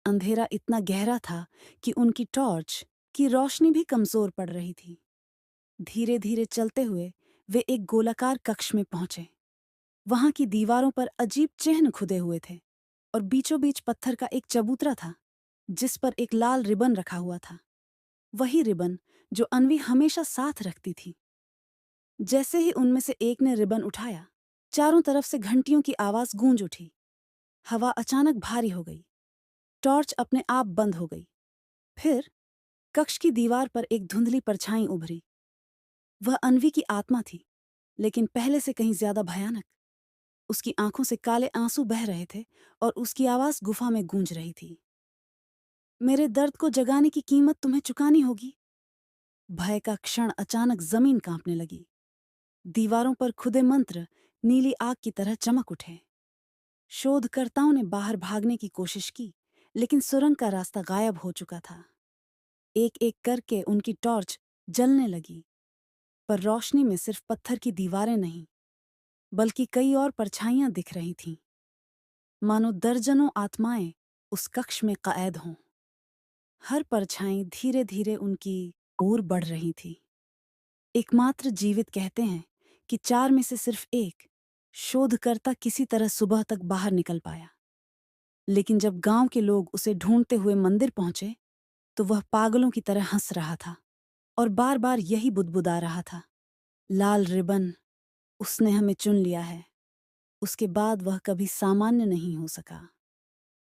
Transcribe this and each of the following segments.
अंधेरा इतना गहरा था कि उनकी टॉर्च की रोशनी भी कमजोर पड़ रही थी। धीरे धीरे चलते हुए वे एक गोलाकार कक्ष में पहुंचे। वहां की दीवारों पर अजीब चिन्ह खुदे हुए थे और बीचों बीच पत्थर का एक चबूतरा था जिस पर एक लाल रिबन रखा हुआ था। वही रिबन जो अन्वी हमेशा साथ रखती थी। जैसे ही उनमें से एक ने रिबन उठाया, चारों तरफ से घंटियों की आवाज गूंज उठी। हवा अचानक भारी हो गई। टॉर्च अपने आप बंद हो गई। फिर कक्ष की दीवार पर एक धुंधली परछाई उभरी। वह अन्वी की आत्मा थी, लेकिन पहले से कहीं ज्यादा भयानक। उसकी आंखों से काले आंसू बह रहे थे और उसकी आवाज गुफा में गूंज रही थी। मेरे दर्द को जगाने की कीमत तुम्हें चुकानी होगी। भय का क्षण अचानक जमीन कांपने लगी। दीवारों पर खुदे मंत्र नीली आग की तरह चमक उठे। शोधकर्ताओं ने बाहर भागने की कोशिश की, लेकिन सुरंग का रास्ता गायब हो चुका था। एक एक करके उनकी टॉर्च जलने लगी, पर रोशनी में सिर्फ पत्थर की दीवारें नहीं, बल्कि कई और परछाइयां दिख रही थीं, मानो दर्जनों आत्माएं उस कक्ष में कैद हों। हर परछाई धीरे धीरे उनकी ओर बढ़ रही थी। एकमात्र जीवित कहते हैं कि चार में से सिर्फ एक शोधकर्ता किसी तरह सुबह तक बाहर निकल पाया। लेकिन जब गांव के लोग उसे ढूंढते हुए मंदिर पहुंचे, तो वह पागलों की तरह हंस रहा था और बार बार यही बुदबुदा रहा था, लाल रिबन, उसने हमें चुन लिया है। उसके बाद वह कभी सामान्य नहीं हो सका।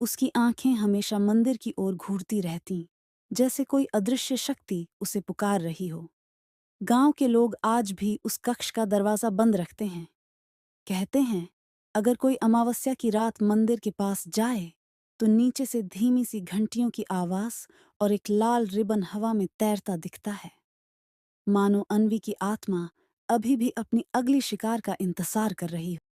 उसकी आंखें हमेशा मंदिर की ओर घूरती रहतीं, जैसे कोई अदृश्य शक्ति उसे पुकार रही हो। गांव के लोग आज भी उस कक्ष का दरवाजा बंद रखते हैं। कहते हैं, अगर कोई अमावस्या की रात मंदिर के पास जाए, तो नीचे से धीमी सी घंटियों की आवाज और एक लाल रिबन हवा में तैरता दिखता है, मानो अन्वी की आत्मा अभी भी अपनी अगली शिकार का इंतजार कर रही हो।